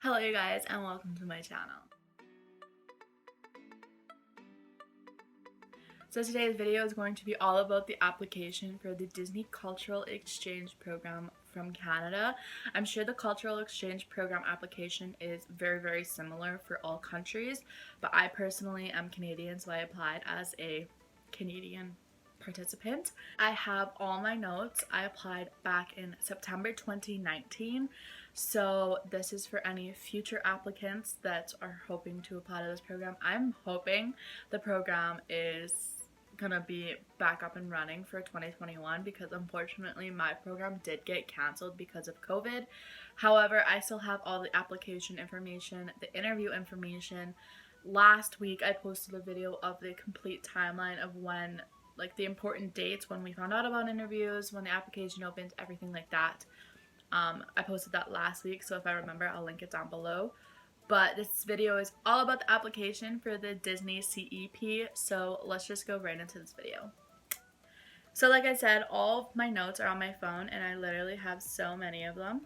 Hello you guys and welcome to my channel. So today's video is going to be all about the application for the Disney Cultural Exchange Program from Canada. I'm sure the Cultural Exchange Program application is very similar for all countries, but I personally am Canadian, so I applied as a Canadian participant. I have all my notes. I applied back in September 2019, so this is for any future applicants that are hoping to apply to this program. I'm hoping the program is gonna be back up and running for 2021 because unfortunately my program did get canceled because of COVID. However, I still have all the application information, the interview information. Last week I posted a video of the complete timeline of when, like, the important dates, when we found out about interviews, when the application opened, everything like that. I posted that last week, so if I remember I'll link it down below. But this video is all about the application for the Disney CEP, so let's just go right into this video. So like I said, all of my notes are on my phone and I literally have so many of them.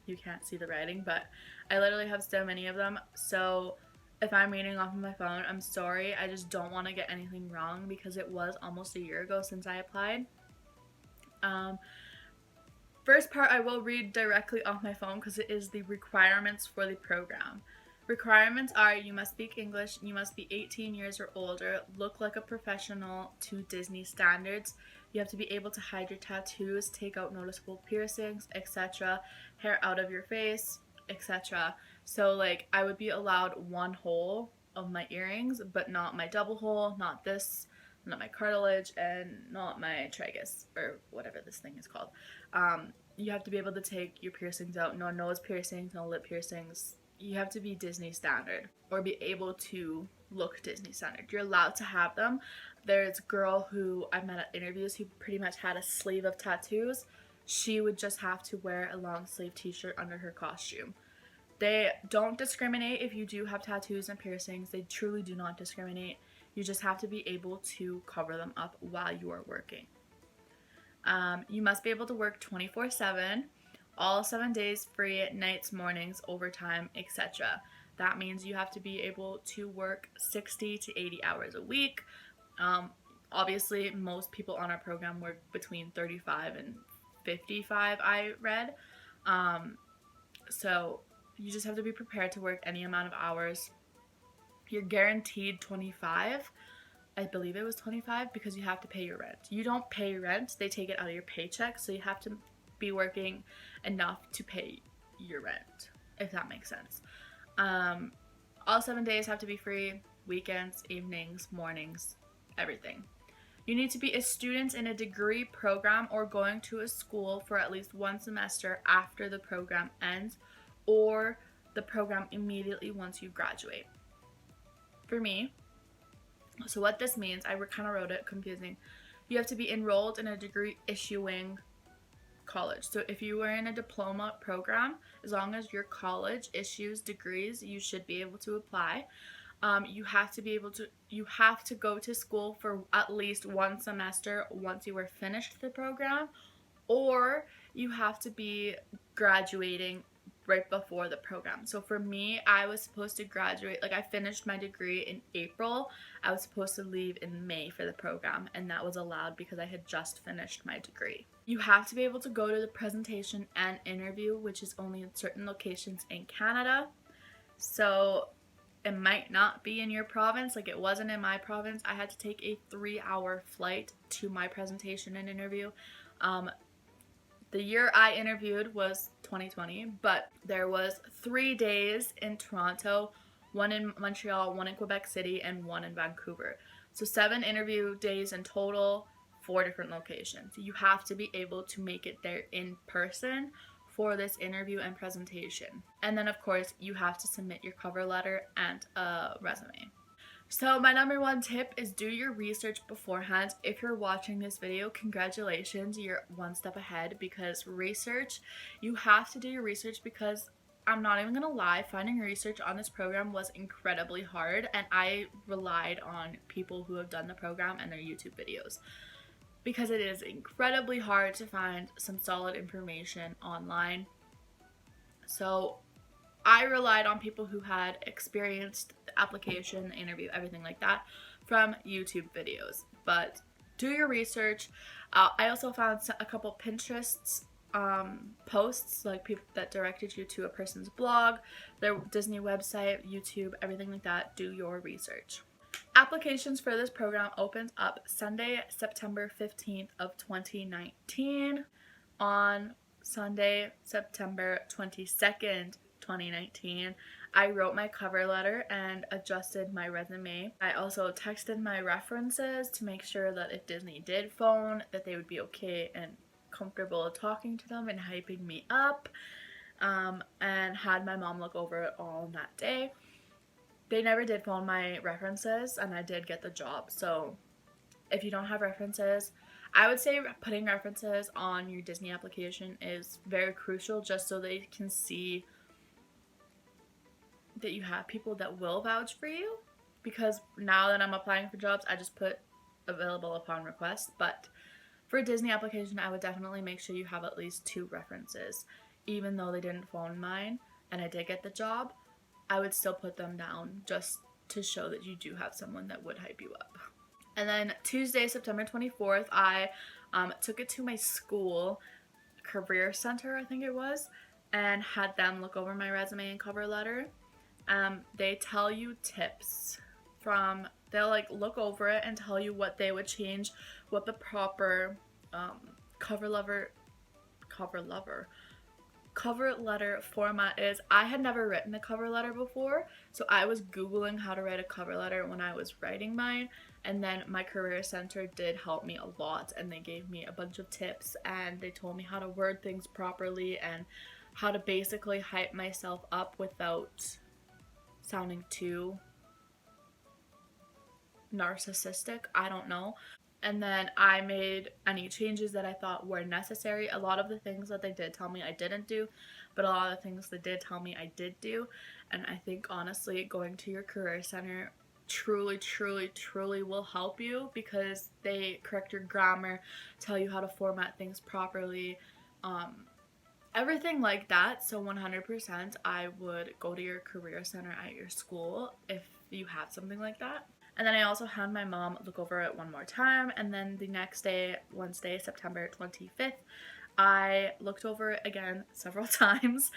You can't see the writing, but I literally have so many of them. So if I'm reading off of my phone, I'm sorry. I just don't want to get anything wrong because it was almost a year ago since I applied. First part I will read directly off my phone because it is the requirements for the program. Requirements are: you must speak English, you must be 18 years or older, look like a professional to Disney standards, you have to be able to hide your tattoos, take out noticeable piercings, etc., hair out of your face, etc. So like I would be allowed one hole of my earrings, but not my double hole, not this, not my cartilage, and not my tragus, or whatever this thing is called. You have to be able to take your piercings out, no nose piercings, no lip piercings. You have to be Disney standard or be able to look Disney standard. You're allowed to have them. There's a girl who I met at interviews who pretty much had a sleeve of tattoos. She would just have to wear a long sleeve t-shirt under her costume. They don't discriminate if you do have tattoos and piercings. They truly do not discriminate. You just have to be able to cover them up while you are working. You must be able to work 24/7, all 7 days free, nights, mornings, overtime, etc. That means you have to be able to work 60 to 80 hours a week. Obviously, most people on our program work between 35 and 55, I read. So you just have to be prepared to work any amount of hours. You're guaranteed 25. I believe it was 25 because you have to pay your rent. You don't pay rent, they take it out of your paycheck, so you have to be working enough to pay your rent, if that makes sense. All 7 days have to be free, weekends, evenings, mornings, everything. You need to be a student in a degree program or going to a school for at least one semester after the program ends, or the program immediately once you graduate. For me, so what this means, I kind of wrote it confusing. You have to be enrolled in a degree issuing college. So if you were in a diploma program, as long as your college issues degrees, you should be able to apply. You have to go to school for at least one semester once you were finished the program, or you have to be graduating right before the program. So for me, I was supposed to graduate, like I finished my degree in April. I was supposed to leave in May for the program, and that was allowed because I had just finished my degree. You have to be able to go to the presentation and interview, which is only in certain locations in Canada. So it might not be in your province, like it wasn't in my province. I had to take a 3-hour flight to my presentation and interview. The year I interviewed was 2020, but there was 3 days in Toronto, 1 in Montreal, 1 in Quebec City, and 1 in Vancouver. So 7 interview days in total, 4 different locations. You have to be able to make it there in person for this interview and presentation. And then of course you have to submit your cover letter and a resume. So my number 1 tip is do your research beforehand. If you're watching this video, congratulations, you're one step ahead, because you have to do your research, because I'm not even gonna lie, finding research on this program was incredibly hard, and I relied on people who have done the program and their YouTube videos, because it is incredibly hard to find some solid information online. So I relied on people who had experienced the application, the interview, everything like that from YouTube videos. But do your research. I also found a couple Pinterest posts, like people that directed you to a person's blog, their Disney website, YouTube, everything like that. Do your research. Applications for this program opens up Sunday, September 15th of 2019. On Sunday, September 22nd, 2019, I wrote my cover letter and adjusted my resume. I also texted my references to make sure that if Disney did phone, that they would be okay and comfortable talking to them and hyping me up, and had my mom look over it all that day. They never did phone my references, and I did get the job. So if you don't have references, I would say putting references on your Disney application is very crucial, just so they can see that you have people that will vouch for you. Because now that I'm applying for jobs, I just put available upon request. But for a Disney application, I would definitely make sure you have at least 2 references. Even though they didn't phone mine and I did get the job, I would still put them down just to show that you do have someone that would hype you up. And then Tuesday, September 24th, I took it to my school, career center, I think it was, and had them look over my resume and cover letter. They tell you tips they'll like look over it and tell you what they would change, what the proper cover letter format is. I had never written a cover letter before, so I was Googling how to write a cover letter when I was writing mine, and then my career center did help me a lot, and they gave me a bunch of tips, and they told me how to word things properly and how to basically hype myself up without sounding too narcissistic. I don't know. And then I made any changes that I thought were necessary. A lot of the things that they did tell me I didn't do, but a lot of the things they did tell me I did do. And I think honestly going to your career center truly will help you, because they correct your grammar, tell you how to format things properly, everything like that. So 100% I would go to your career center at your school if you have something like that. And then I also had my mom look over it one more time, and then the next day, Wednesday, September 25th, I looked over it again several times,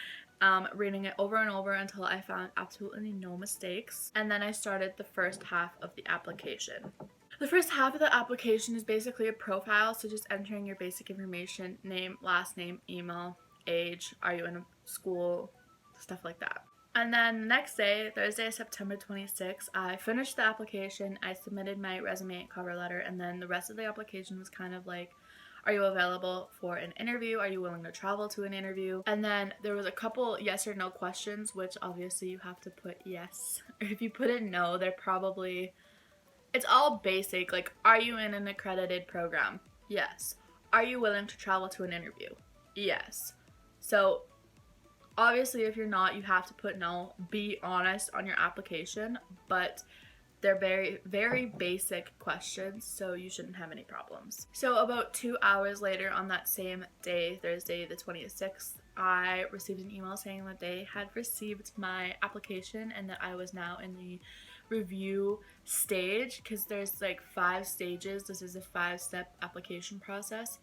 reading it over and over until I found absolutely no mistakes. And then I started the first half of the application. The first half of the application is basically a profile, so just entering your basic information, name, last name, email, age, are you in a school, stuff like that. And then the next day, Thursday, September 26th, I finished the application, I submitted my resume and cover letter, and then the rest of the application was kind of like, are you available for an interview? Are you willing to travel to an interview? And then there was a couple yes or no questions, which obviously you have to put yes. Or if you put in no, they're probably, it's all basic, like, are you in an accredited program? Yes. Are you willing to travel to an interview? Yes. So obviously, if you're not, you have to put no. Be honest on your application, but they're very basic questions, so you shouldn't have any problems. So about 2 hours later on that same day, Thursday the 26th, I received an email saying that they had received my application and that I was now in the review stage, because there's like 5 stages. This is a 5-step application process.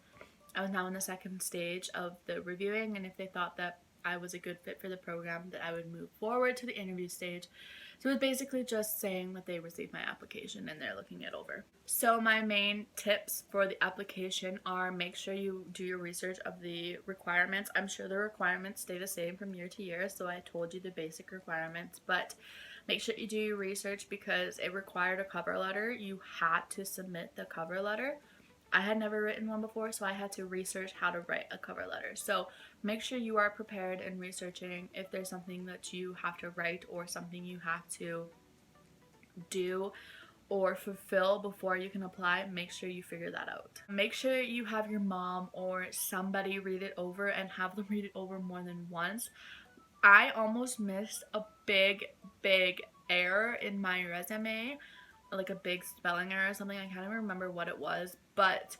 I was now in the second stage of the reviewing, and if they thought that I was a good fit for the program, that I would move forward to the interview stage. So it was basically just saying that they received my application and they're looking it over. So my main tips for the application are, make sure you do your research of the requirements. I'm sure the requirements stay the same from year to year, so I told you the basic requirements, but make sure you do your research because it required a cover letter. You had to submit the cover letter. I had never written one before, so I had to research how to write a cover letter. So make sure you are prepared and researching if there's something that you have to write or something you have to do or fulfill before you can apply. Make sure you figure that out. Make sure you have your mom or somebody read it over, and have them read it over more than once. I almost missed a big error in my resume, like a big spelling error or something. I can't even remember what it was, but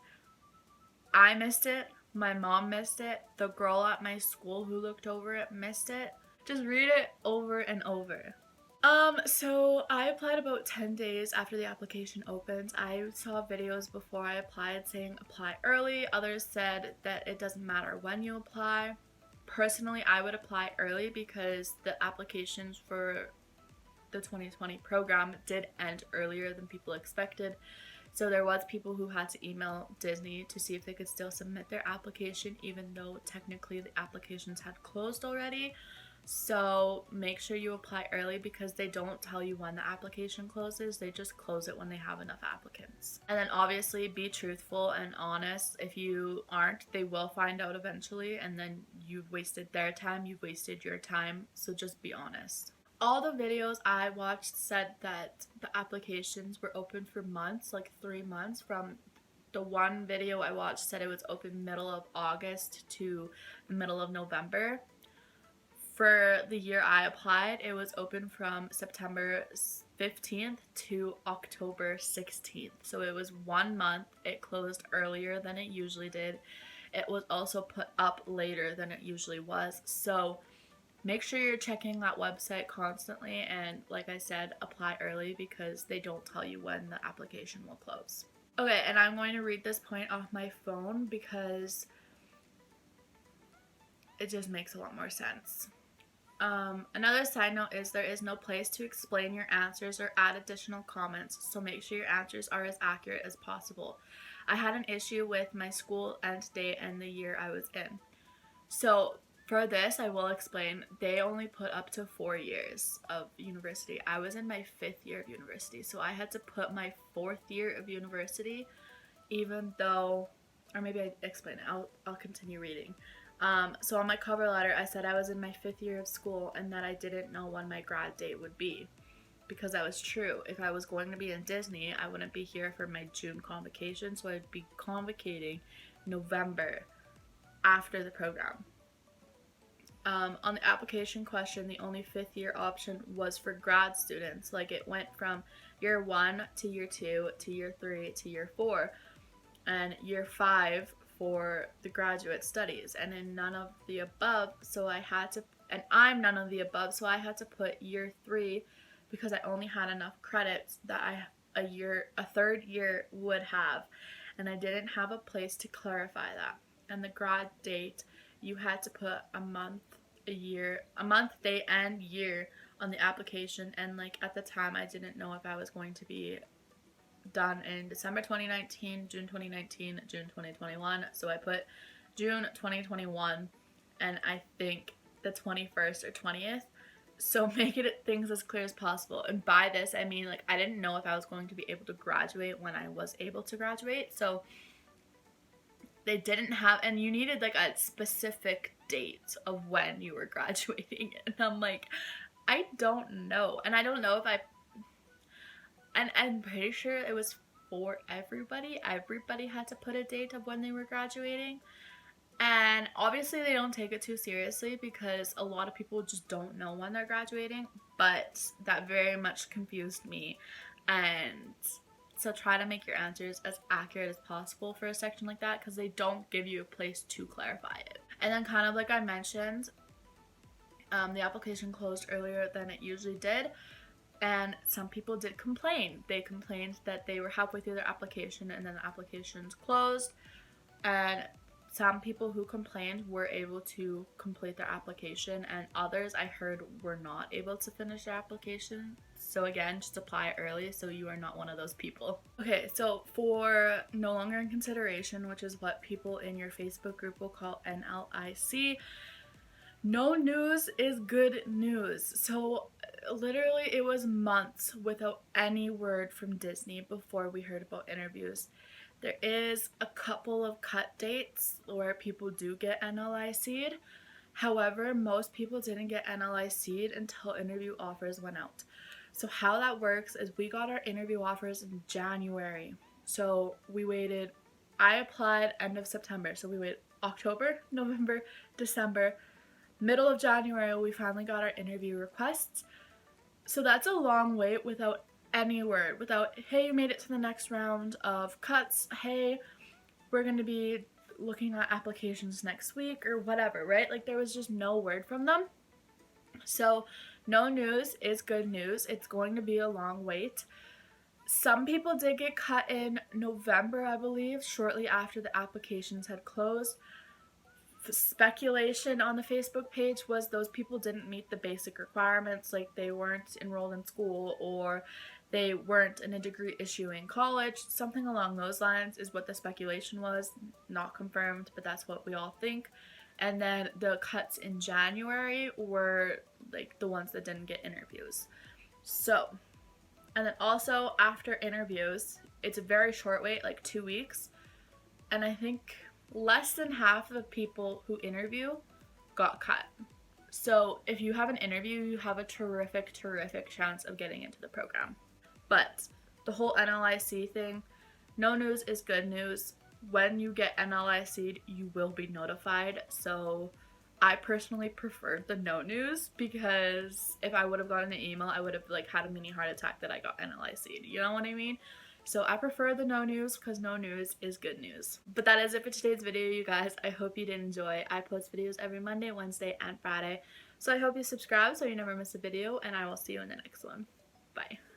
I missed it. My mom missed it. The girl at my school who looked over it missed it. Just read it over and over. So I applied about 10 days after the application opens. I saw videos before I applied saying apply early. Others said that it doesn't matter when you apply. Personally, I would apply early because the applications for the 2020 program did end earlier than people expected. So there was people who had to email Disney to see if they could still submit their application even though technically the applications had closed already. So make sure you apply early because they don't tell you when the application closes. They just close it when they have enough applicants. And then obviously be truthful and honest. If you aren't, they will find out eventually, and then you've wasted their time, you've wasted your time. So just be honest. All the videos I watched said that the applications were open for months, like 3 months. From the one video I watched said it was open middle of August to the middle of November. For the year I applied, it was open from September 15th to October 16th. So it was 1 month. It closed earlier than it usually did. It was also put up later than it usually was. So make sure you're checking that website constantly, and like I said, apply early because they don't tell you when the application will close. Okay, and I'm going to read this point off my phone because it just makes a lot more sense. Another side note is there is no place to explain your answers or add additional comments, so make sure your answers are as accurate as possible. I had an issue with my school end date and the year I was in. So for this, I will explain, they only put up to 4 years of university. I was in my 5th year of university, so I had to put my 4th year of university, even though, or maybe I explain it, I'll continue reading. So on my cover letter, I said I was in my 5th year of school and that I didn't know when my grad date would be. Because that was true. If I was going to be in Disney, I wouldn't be here for my June convocation, so I'd be convocating November after the program. On the application question, the only 5th year option was for grad students. Like, it went from year 1 to year 2 to year 3 to year 4 and year 5 for the graduate studies, and in none of the above, so I had to, and I'm none of the above, so I had to put year 3 because I only had enough credits that a third year would have, and I didn't have a place to clarify that. And the grad date, you had to put a month, date, and year on the application, and like at the time I didn't know if I was going to be done in December 2019, June 2019, June 2021, so I put June 2021, and I think the 21st or 20th. So make it things as clear as possible. And by this I mean, like, I didn't know if I was going to be able to graduate when I was able to graduate, so they didn't have, and you needed like a specific date of when you were graduating, and I'm like, I don't know. And I don't know if and I'm pretty sure it was for everybody. Everybody had to put a date of when they were graduating. And obviously they don't take it too seriously because a lot of people just don't know when they're graduating. But that very much confused me. And so try to make your answers as accurate as possible for a section like that because they don't give you a place to clarify it. And then, kind of like I mentioned, the application closed earlier than it usually did. And some people did complain. They complained that they were halfway through their application and then the applications closed. And some people who complained were able to complete their application, and others I heard were not able to finish their application. So again, just apply early so you are not one of those people. Okay, so for no longer in consideration, which is what people in your Facebook group will call NLIC, no news is good news. So literally it was months without any word from Disney before we heard about interviews. There is a couple of cut dates where people do get NLIC'd. However, most people didn't get NLIC'd until interview offers went out. So how that works is we got our interview offers in January. So we waited, I applied end of September. So we waited October, November, December. Middle of January, we finally got our interview requests. So that's a long wait without any word, without, hey, you made it to the next round of cuts, hey, we're going to be looking at applications next week, or whatever, right? Like, there was just no word from them. So no news is good news. It's going to be a long wait. Some people did get cut in November, I believe, shortly after the applications had closed. The speculation on the Facebook page was those people didn't meet the basic requirements, like they weren't enrolled in school or they weren't in a degree issuing college. Something along those lines is what the speculation was. Not confirmed, but that's what we all think. And then the cuts in January were like the ones that didn't get interviews. So, and then also after interviews, it's a very short wait, like 2 weeks. And I think less than half of the people who interview got cut. So if you have an interview, you have a terrific chance of getting into the program. But the whole NLIC thing, no news is good news. When you get NLIC'd, you will be notified. So I personally preferred the no news, because if I would have gotten an email, I would have like had a mini heart attack that I got NLIC'd. You know what I mean? So I prefer the no news, because no news is good news. But that is it for today's video, you guys. I hope you did enjoy. I post videos every Monday, Wednesday, and Friday. So I hope you subscribe so you never miss a video, and I will see you in the next one. Bye.